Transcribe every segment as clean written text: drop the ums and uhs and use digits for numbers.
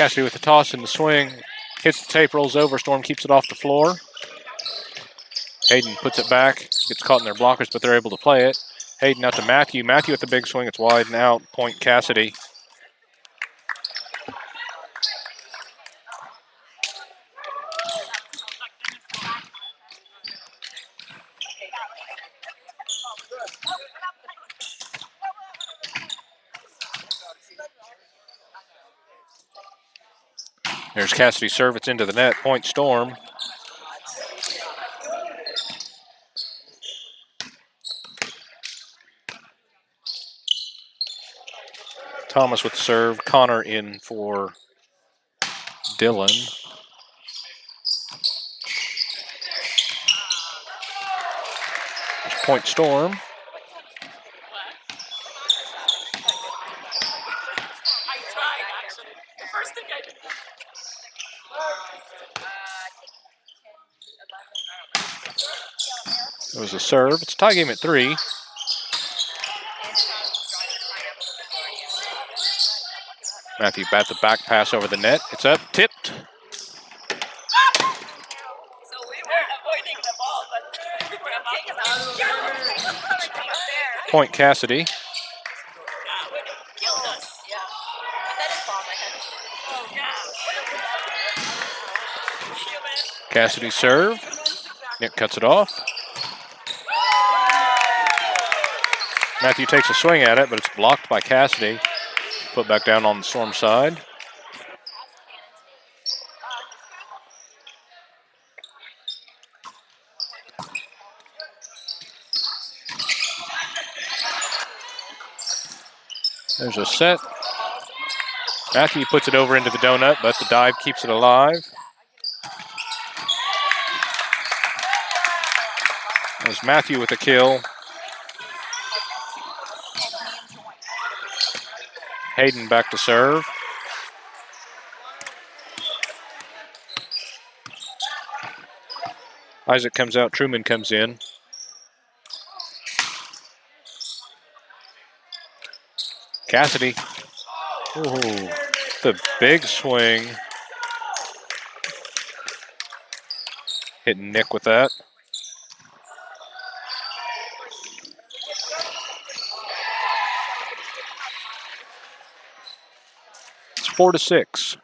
Casady with the toss and the swing. Hits the tape, rolls over. Storm keeps it off the floor. Hayden puts it back. Gets caught in their blockers, but they're able to play it. Hayden out to Matthew. Matthew with the big swing. It's wide and out. Point Casady. There's Casady's serve. It's into the net. Point Storm. Thomas with the serve. Connor in for Dylan. Point Storm. It was a serve. It's a tie game at 3. Matthew bat the back pass over the net. It's up, tipped. Point Casady. Casady serve. Nick cuts it off. Matthew takes a swing at it, but it's blocked by Casady. Put back down on the Storm side. There's a set. Matthew puts it over into the donut, but the dive keeps it alive. There's Matthew with a kill. Hayden back to serve. Isaac comes out, Truman comes in. Casady. Ooh, the big swing. Hitting Nick with that. It's 4-6.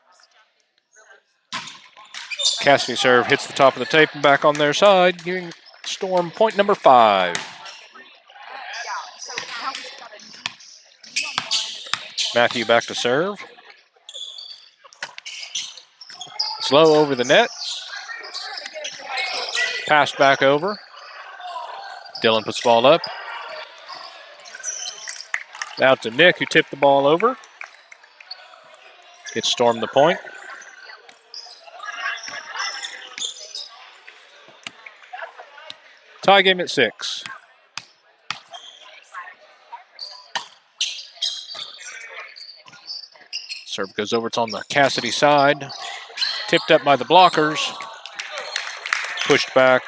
Casady serve hits the top of the tape and back on their side, giving Storm point number 5. Matthew back to serve. Slow over the net. Passed back over. Dylan puts the ball up. Out to Nick, who tipped the ball over. Gets Storm the point. Tie game at 6. Serve goes over. It's on the Casady side. Tipped up by the blockers. Pushed back.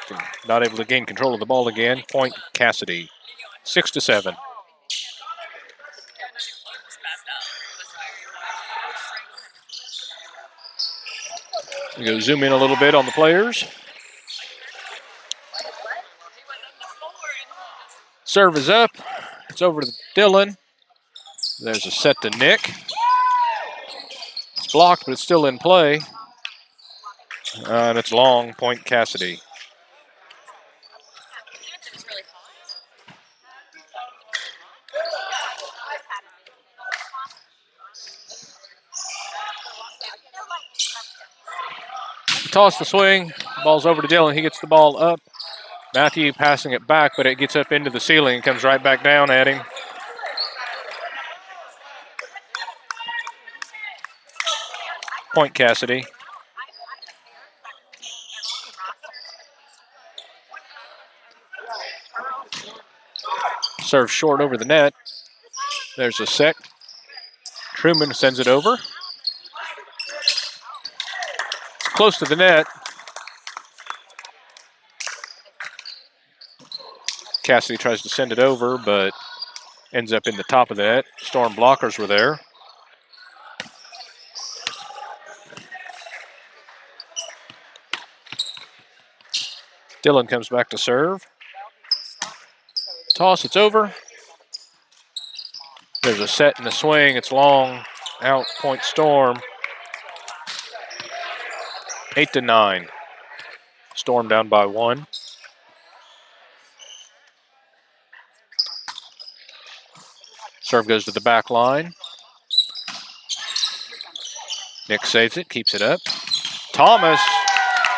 Not able to gain control of the ball again. Point Casady. 6-7. We go zoom in a little bit on the players. Serve is up. It's over to Dylan. There's a set to Nick. It's blocked, but it's still in play. And it's long, point Casady. Toss the swing. Ball's over to Dylan. He gets the ball up. Matthew passing it back, but it gets up into the ceiling and comes right back down at him. Point Casady. Serve short over the net. There's a set. Truman sends it over. It's close to the net. Casady tries to send it over, but ends up in the top of the net. Storm blockers were there. Dillon comes back to serve. Toss, it's over. There's a set and a swing. It's long. Out, point Storm. 8-9. Storm down by 1. Serve goes to the back line. Nick saves it, keeps it up. Thomas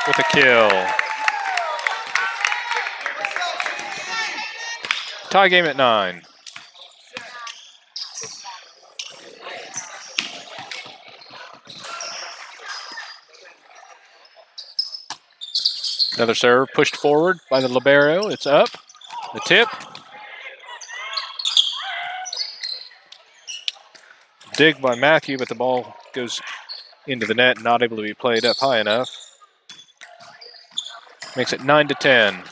with a kill. Tie game at 9. Another serve pushed forward by the libero. It's up. The tip. Dig by Matthew, but the ball goes into the net, not able to be played up high enough. Makes it 9-10.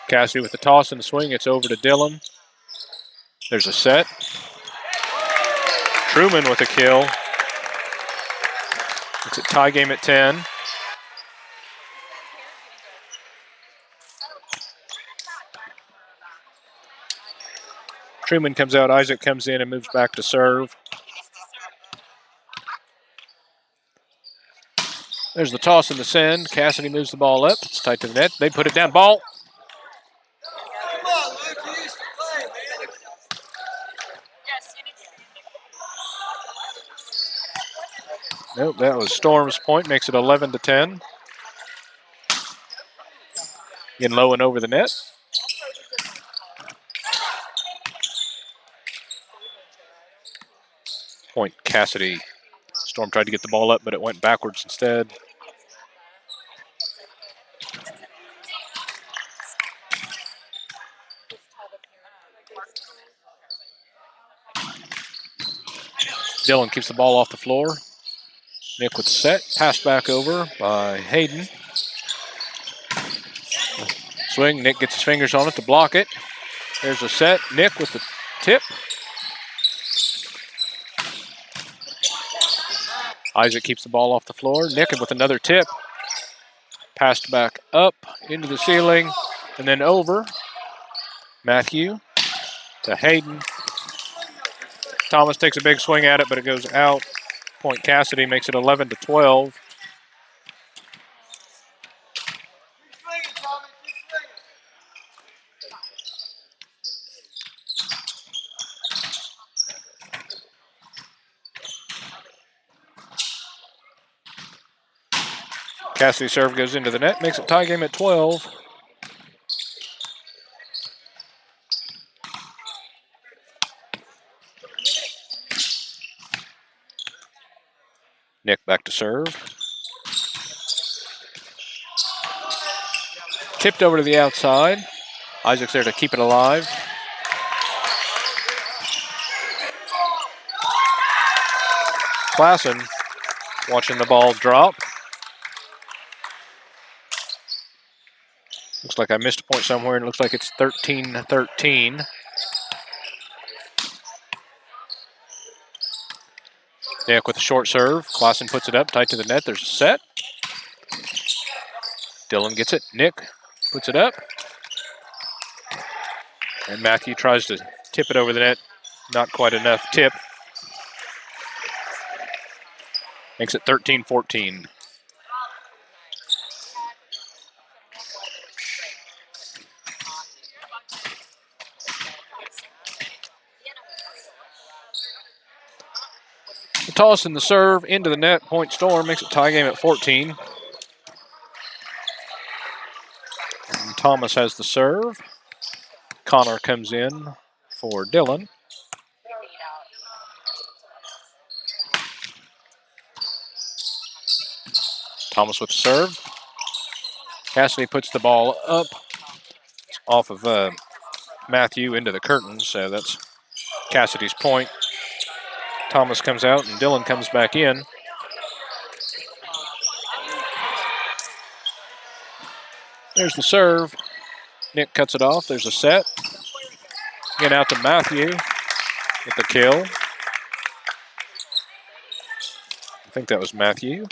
Casady with the toss and the swing. It's over to Dillon. There's a set. Truman with a kill. It's a tie game at 10. Truman comes out. Isaac comes in and moves back to serve. There's the toss and the send. Casady moves the ball up. It's tight to the net. They put it down. Ball. Nope, that was Storm's point. Makes it 11-10. Getting low and over the net. Point Casady. Storm tried to get the ball up, but it went backwards instead. Dillon keeps the ball off the floor. Nick with the set. Passed back over by Hayden. Swing. Nick gets his fingers on it to block it. There's a set. Nick with the tip. Isaac keeps the ball off the floor. Nick with another tip. Passed back up into the ceiling and then over. Matthew to Hayden. Thomas takes a big swing at it, but it goes out. Point Casady makes it 11-12. Casady serve goes into the net, makes it tie game at 12. Nick back to serve. Tipped over to the outside. Isaac's there to keep it alive. Klassen watching the ball drop. Looks like I missed a point somewhere, and it looks like it's 13-13. Nick with a short serve. Klassen puts it up, tight to the net. There's a set. Dillon gets it. Nick puts it up. And Matthew tries to tip it over the net. Not quite enough tip. Makes it 13-14. The toss and the serve into the net. Point Storm makes it tie game at 14. And Thomas has the serve. Connor comes in for Dillon. Thomas with the serve. Casady puts the ball up. It's off of Matthew into the curtain, so that's Cassidy's point. Thomas comes out and Dillon comes back in. There's the serve. Nick cuts it off. There's a set. Get out to Matthew with the kill. think that was Matthew.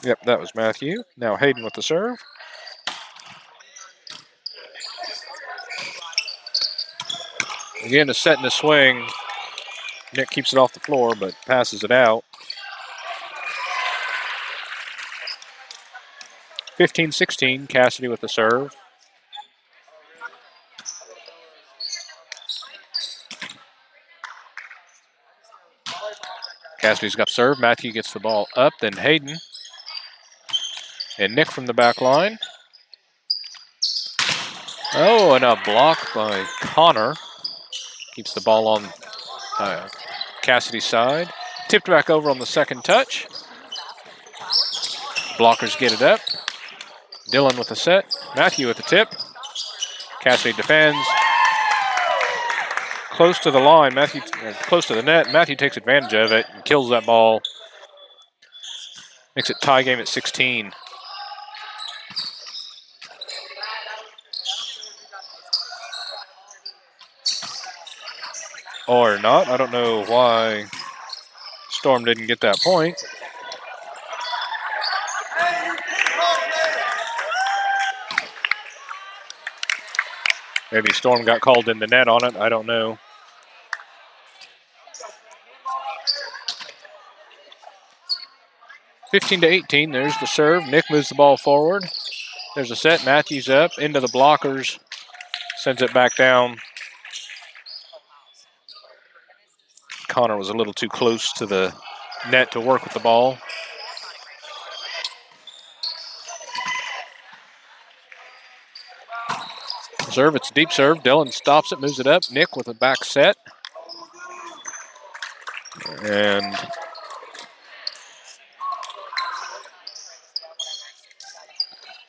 Yep, that was Matthew. Now Hayden with the serve. Again, a set and a swing. Nick keeps it off the floor, but passes it out. 15-16, Casady with the serve. Cassidy's got the serve. Matthew gets the ball up, then Hayden. And Nick from the back line. Oh, and a block by Connor. Keeps the ball on Casady's side. Tipped back over on the second touch. Blockers get it up. Dylan with the set. Matthew with the tip. Casady defends. Close to the line. Matthew close to the net. Matthew takes advantage of it and kills that ball. Makes it tie game at 16. Or not. I don't know why Storm didn't get that point. Maybe Storm got called in the net on it. I don't know. (15-18). There's the serve. Nick moves the ball forward. There's a set. Matthews up into the blockers. Sends it back down. Connor was a little too close to the net to work with the ball. Serve, it's a deep serve. Dylan stops it, moves it up. Nick with a back set. And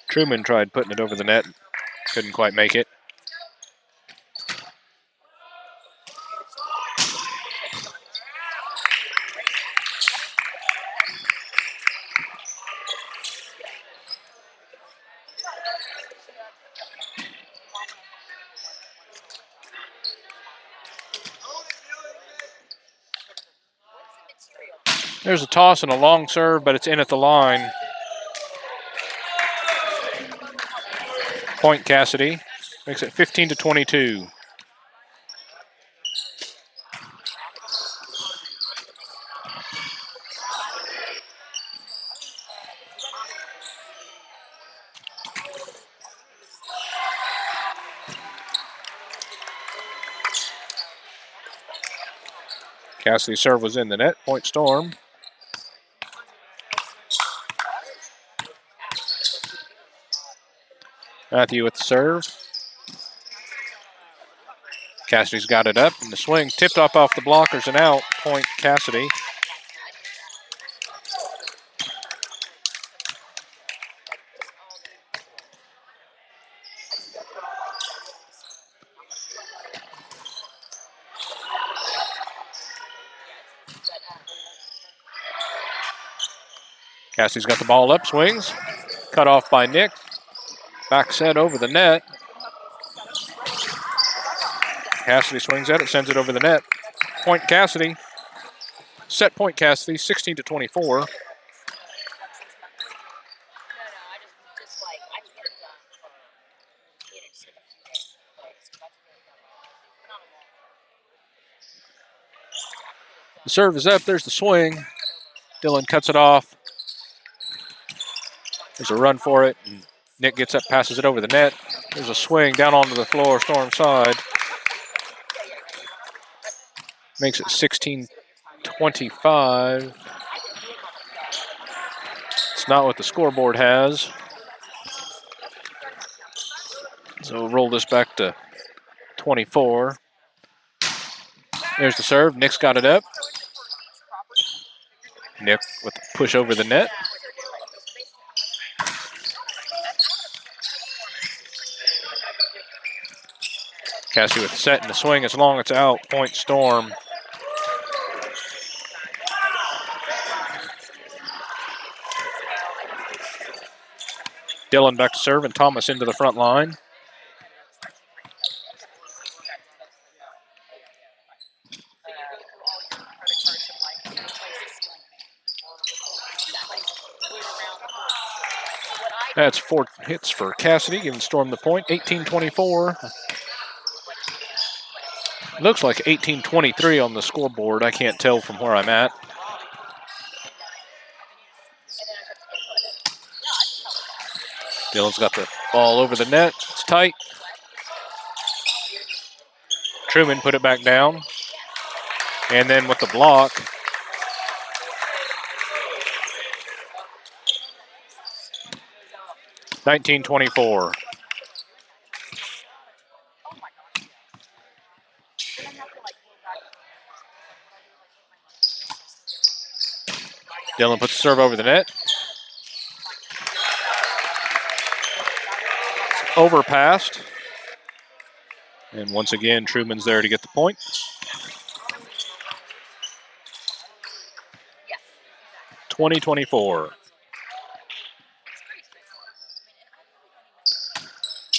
Truman tried putting it over the net. Couldn't quite make it. There's a toss and a long serve, but it's in at the line. Point Casady. Makes it 15-22. Cassidy's serve was in the net. Point Storm. Matthew with the serve. Cassidy's got it up in the swing. Tipped off the blockers and out. Point Casady. Cassidy's got the ball up, swings. Cut off by Nick. Back set over the net. Casady swings at it, sends it over the net. Point Casady. Set point Casady, 16-24. The serve is up, there's the swing. Dylan cuts it off. There's a run for it. And Nick gets up, passes it over the net. There's a swing down onto the floor, Storm side. Makes it 16-25. It's not what the scoreboard has. So we'll roll this back to 24. There's the serve. Nick's got it up. Nick with the push over the net. Cassie with the set and the swing. As long as it's out, point Storm. Dylan back to serve and Thomas into the front line. That's 4 hits for Casady, giving Storm the point. 18-24. Looks like 18-23 on the scoreboard. I can't tell from where I'm at. Dillon's got the ball over the net. It's tight. Truman put it back down. And then with the block, $19-24. Dillon puts the serve over the net. Overpassed. And once again, Truman's there to get the point. $20-24.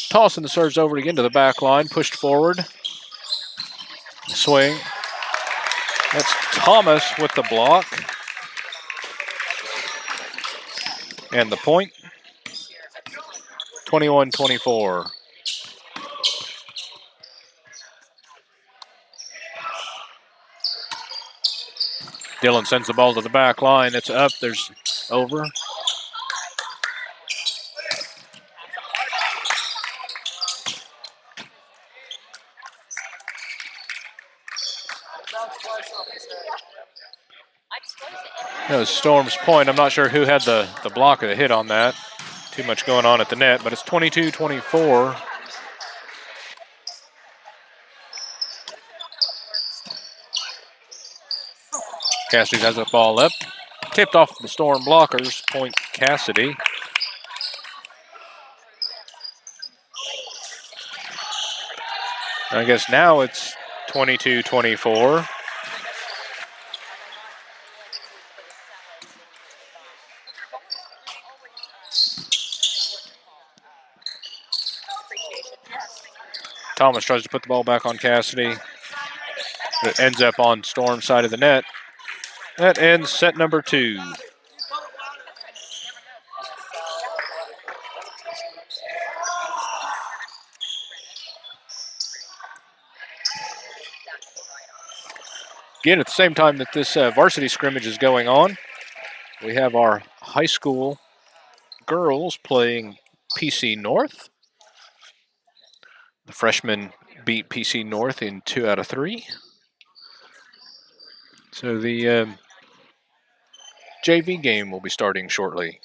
Tossing the serves over again to the back line, pushed forward. Swing. That's Thomas with the block. And the point. 21-24. Dillon sends the ball to the back line. It's up. There's over. That was Storm's point. I'm not sure who had the block or the hit on that. Too much going on at the net, but it's 22-24. Casady has the ball up. Tipped off the Storm blockers. Point Casady. I guess now it's 22-24. Thomas tries to put the ball back on Casady. But it ends up on Storm's side of the net. That ends set number 2. Again, at the same time that this varsity scrimmage is going on, we have our high school girls playing PC North. The freshmen beat PC North in 2 out of 3. So the JV game will be starting shortly.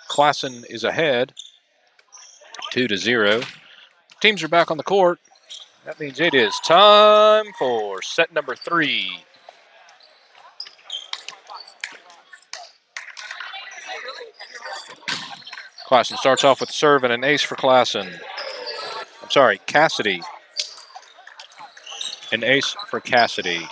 Classen is ahead, 2-0. Teams are back on the court. That means it is time for set number 3. Classen starts off with serve and an ace for Classen. I'm sorry, Casady. An ace for Casady.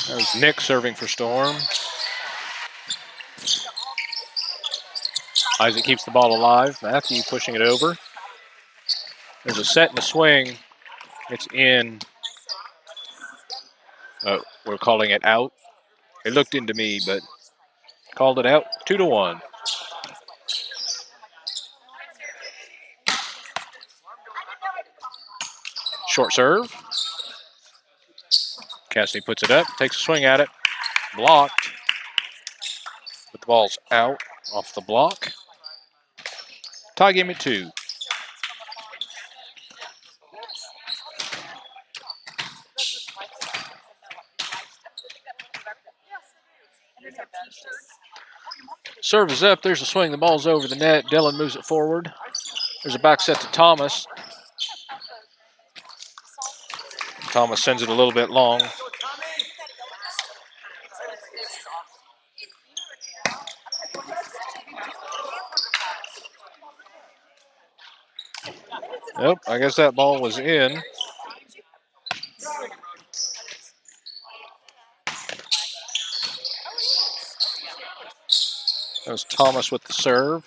That was Nick serving for Storm. Isaac keeps the ball alive. Matthew pushing it over. There's a set and a swing. It's in. We're calling it out. It looked into me, but called it out. 2-1. Short serve. Casady puts it up, takes a swing at it. Blocked. But the ball's out off the block. Tie game at 2. Serve is up. There's a swing. The ball's over the net. Dillon moves it forward. There's a back set to Thomas. Thomas sends it a little bit long. Nope, I guess that ball was in. That was Thomas with the serve.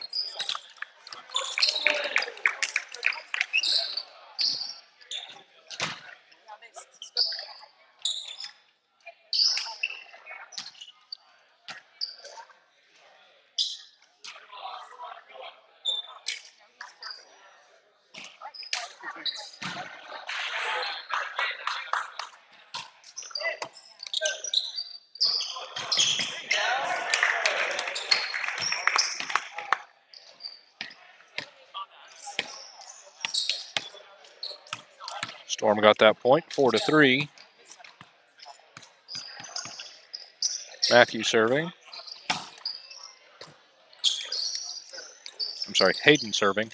Storm got that point, 4-3. Matthew serving. I'm sorry, Hayden serving.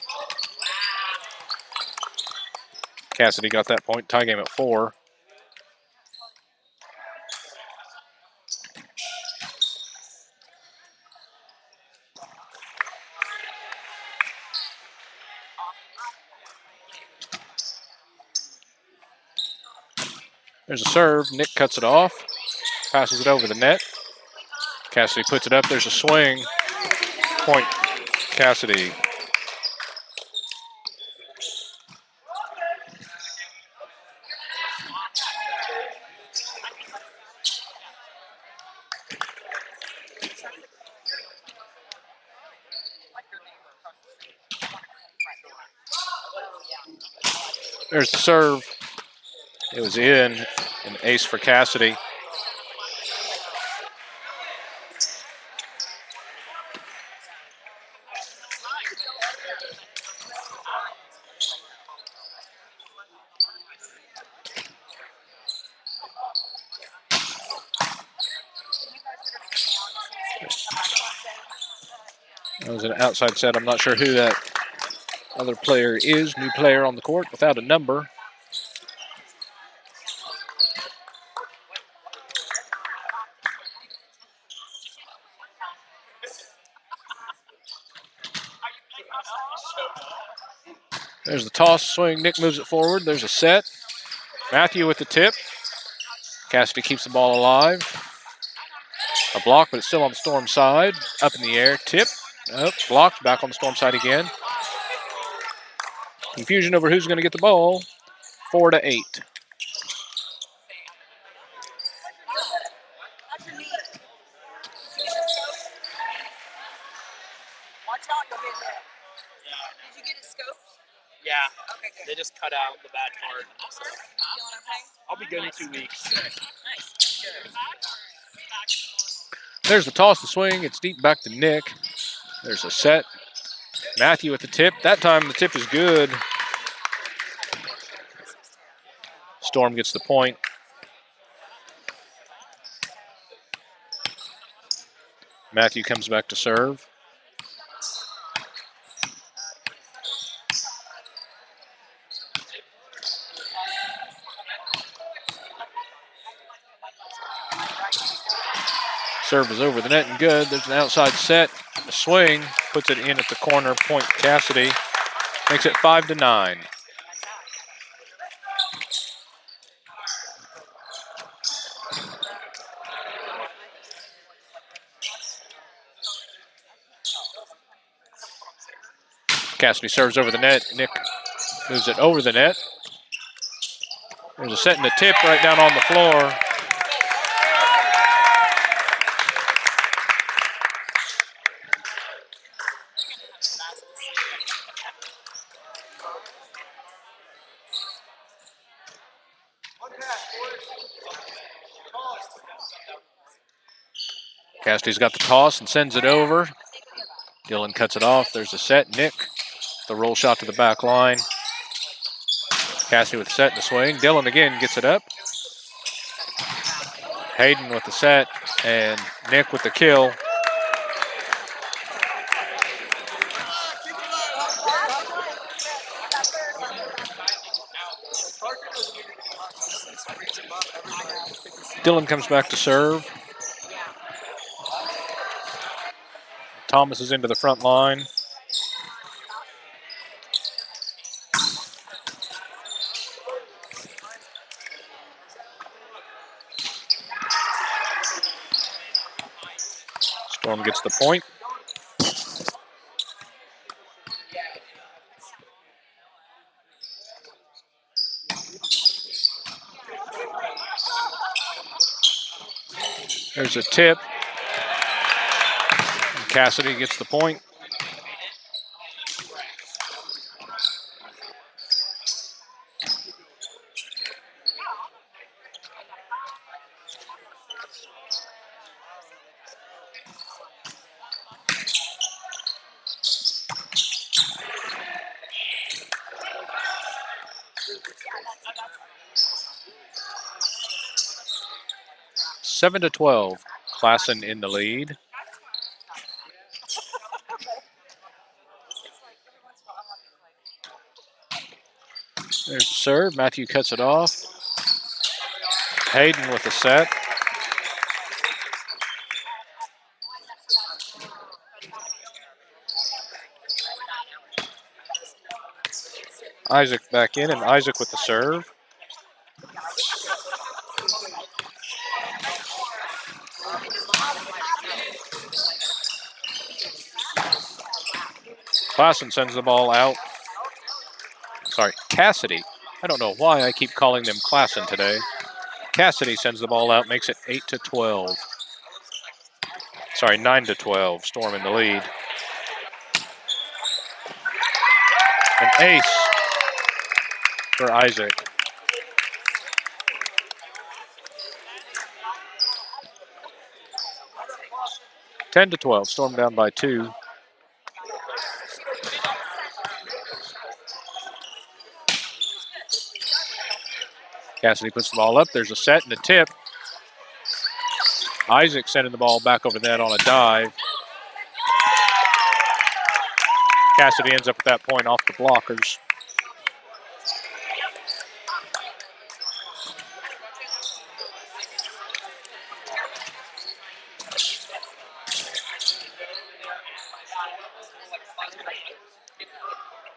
Casady got that point, tie game at 4. There's a serve. Nick cuts it off. Passes it over the net. Casady puts it up. There's a swing. Point, Casady. There's the serve. It was in. An ace for Casady. That was an outside set. I'm not sure who that other player is. New player on the court without a number. There's the toss, swing. Nick moves it forward. There's a set. Matthew with the tip. Casady keeps the ball alive. A block, but it's still on the Storm side. Up in the air. Tip. Up. Blocked. Back on the Storm side again. Confusion over who's going to get the ball. 4-8. you get it scoped? Yeah. Okay, good. They just cut out the bad part. So Feeling okay? I'll be good in 2 weeks. Nice. Good. There's the toss, the swing. It's deep back to Nick. There's a set. Matthew with the tip. That time the tip is good. Storm gets the point. Matthew comes back to serve. Serve is over the net and good. There's an outside set. A swing puts it in at the corner. Point Casady. Makes it 5-9. Casady serves over the net. Nick moves it over the net. There's a set and a tip right down on the floor. Casady's got the toss and sends it over. Dylan cuts it off. There's a set. Nick, the roll shot to the back line. Casady with the set and the swing. Dylan again gets it up. Hayden with the set and Nick with the kill. Dylan comes back to serve. Thomas is into the front line. Storm gets the point. There's a tip. And Casady gets the point. Seven to 12. Klassen in the lead. There's the serve. Matthew cuts it off. Hayden with the set. Isaac back in, and Isaac with the serve. Klassen sends the ball out. Sorry, Casady. I don't know why I keep calling them Klassen today. Casady sends the ball out, makes it 8 to 12. Sorry, 9 to 12. Storm in the lead. An ace for Isaac. Ten to 12. Storm down by 2. Casady puts the ball up. There's a set and a tip. Isaac sending the ball back over the net on a dive. Casady ends up at that point off the blockers.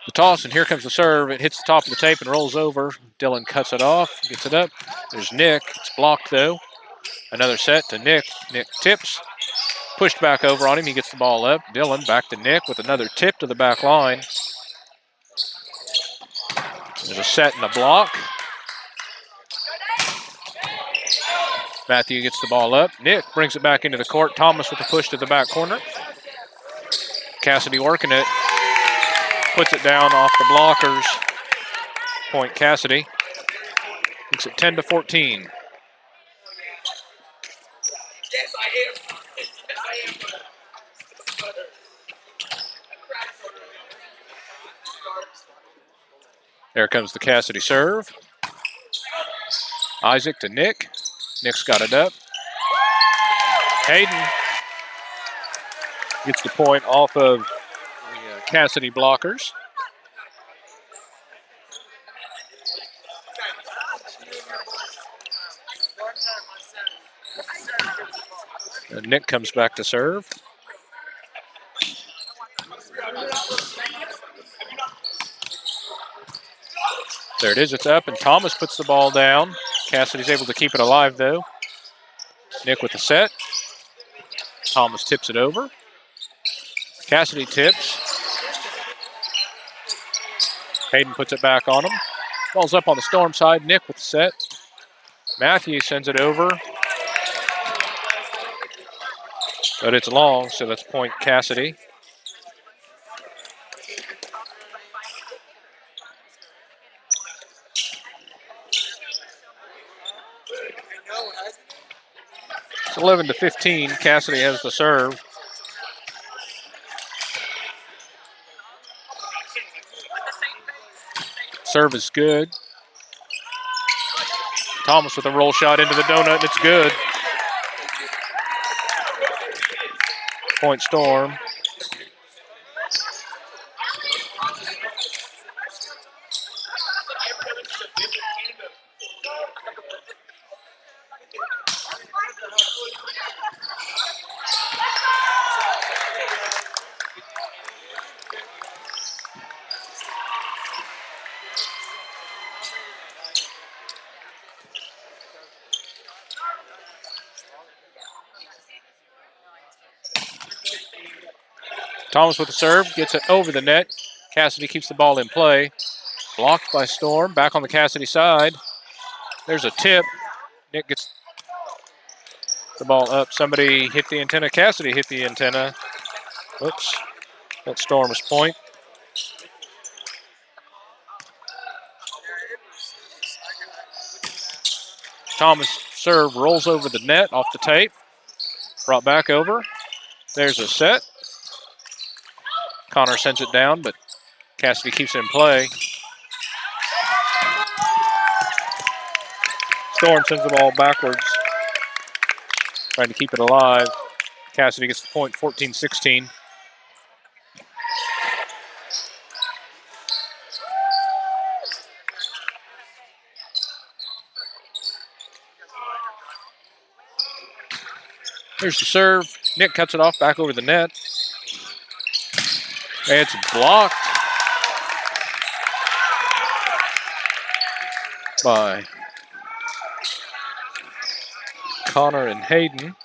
The toss, and here comes the serve. It hits the top of the tape and rolls over. Dylan cuts it off, gets it up. There's Nick. It's blocked, though. Another set to Nick. Nick tips. Pushed back over on him. He gets the ball up. Dylan back to Nick with another tip to the back line. There's a set and a block. Matthew gets the ball up. Nick brings it back into the court. Thomas with the push to the back corner. Casady working it. puts it down off the blockers. Point Casady. Makes it 10-14. There comes the Casady serve. Isaac to Nick. Nick's got it up. Hayden gets the point off of the Casady blockers. And Nick comes back to serve. There it is, it's up, and Thomas puts the ball down. Cassidy's able to keep it alive, though. Nick with the set. Thomas tips it over. Casady tips. Hayden puts it back on him. Ball's up on the Storm side. Nick with the set. Matthew sends it over. But it's long, so that's point Casady. It's 11-15. Casady has the serve. Serve is good. Thomas with a roll shot into the donut, and it's good. Point Storm. Thomas with the serve, gets it over the net. Casady keeps the ball in play. Blocked by Storm, back on the Casady side. There's a tip. Nick gets the ball up. Somebody hit the antenna. Casady hit the antenna. Oops, that's Storm's point. Thomas serve rolls over the net off the tape. Brought back over. There's a set. Connor sends it down, but Casady keeps it in play. Storm sends the ball backwards, trying to keep it alive. Casady gets the point, 14-16. Here's the serve. Nick cuts it off back over the net. It's blocked by Connor and Hayden.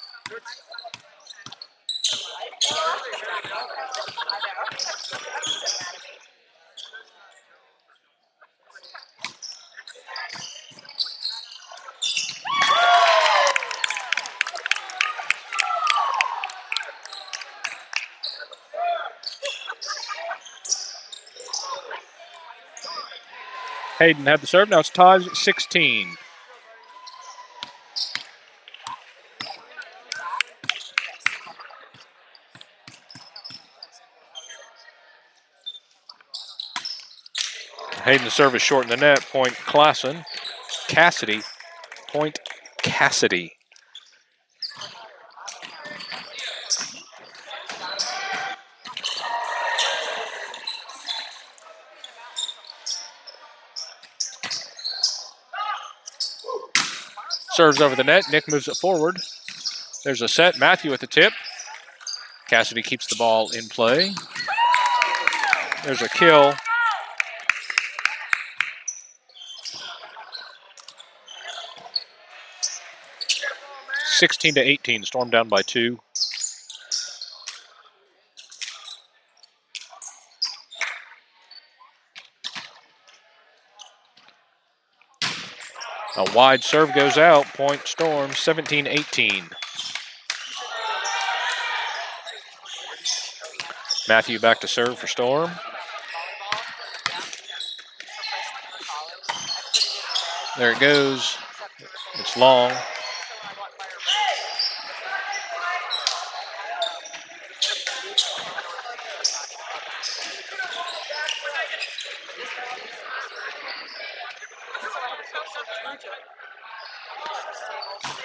Hayden had the serve. Now it's tied at 16. Hayden the serve is short in the net. Point Klassen. Casady. Point Casady. Serves over the net. Nick moves it forward. There's a set. Matthew with the tip. Casady keeps the ball in play. There's a kill. (16-18). Storm down by 2. A wide serve goes out. Point Storm, 17-18. Matthew back to serve for Storm. There it goes. It's long.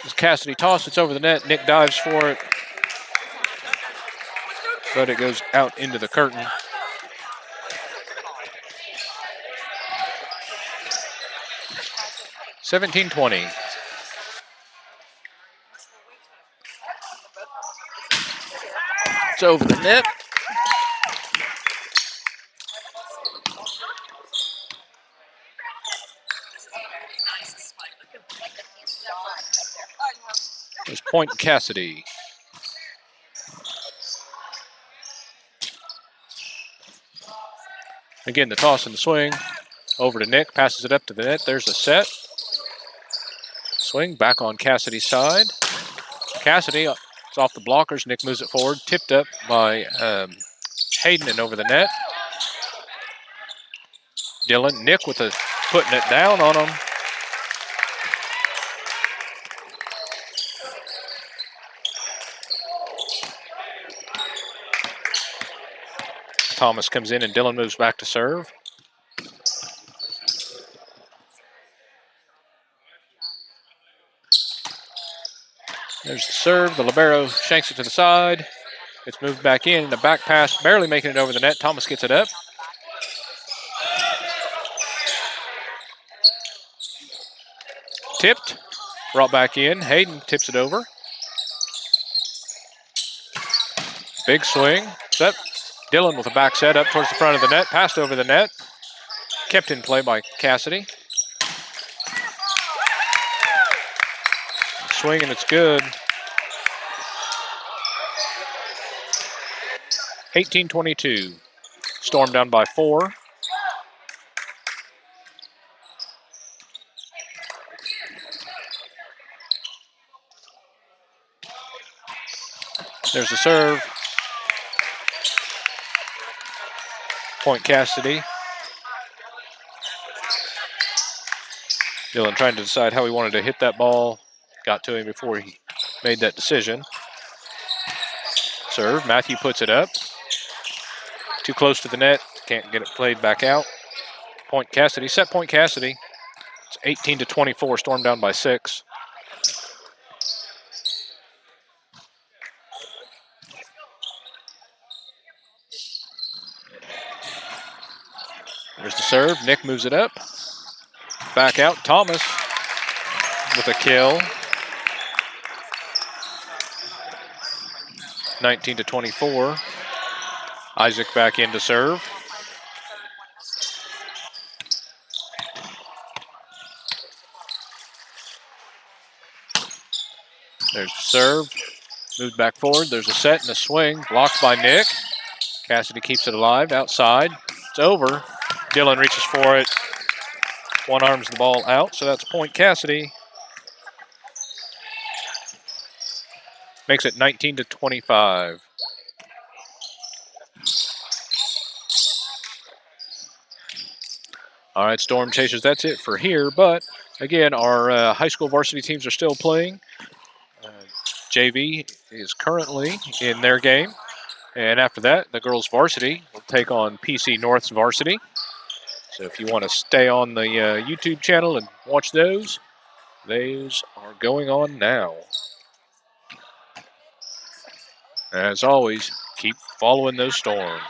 As Casady toss, it's over the net. Nick dives for it, but it goes out into the curtain. (17-20). It's over the net. There's point Casady. Again, the toss and the swing. Over to Nick, passes it up to the net. There's a set. Swing back on Casady's side. Casady, it's off the blockers. Nick moves it forward. Tipped up by Hayden and over the net. Dylan, Nick with putting it down on him. Thomas comes in and Dylan moves back to serve. There's the serve. The libero shanks it to the side. It's moved back in. The back pass barely making it over the net. Thomas gets it up. Tipped. Brought back in. Hayden tips it over. Big swing. Set. Dylan with a back set up towards the front of the net. Passed over the net. Kept in play by Casady. Swing and it's good. 18-22. Storm down by 4. There's the serve. Point Casady. Dylan trying to decide how he wanted to hit that ball. Got to him before he made that decision. Serve. Matthew puts it up. Too close to the net. Can't get it played back out. Point Casady. Set point Casady. It's 18-24. Storm down by 6. There's the serve. Nick moves it up. Back out. Thomas with a kill. 19-24. Isaac back in to serve. There's the serve. Moved back forward. There's a set and a swing. Blocked by Nick. Casady keeps it alive outside. It's over. Dylan reaches for it. One arms the ball out, so that's point Casady. Makes it 19-25. All right, Storm Chasers, that's it for here. But, again, our high school varsity teams are still playing. JV is currently in their game. And after that, the girls' varsity will take on PC North's varsity. So if you want to stay on the YouTube channel and watch those are going on now. As always, keep following those Storms.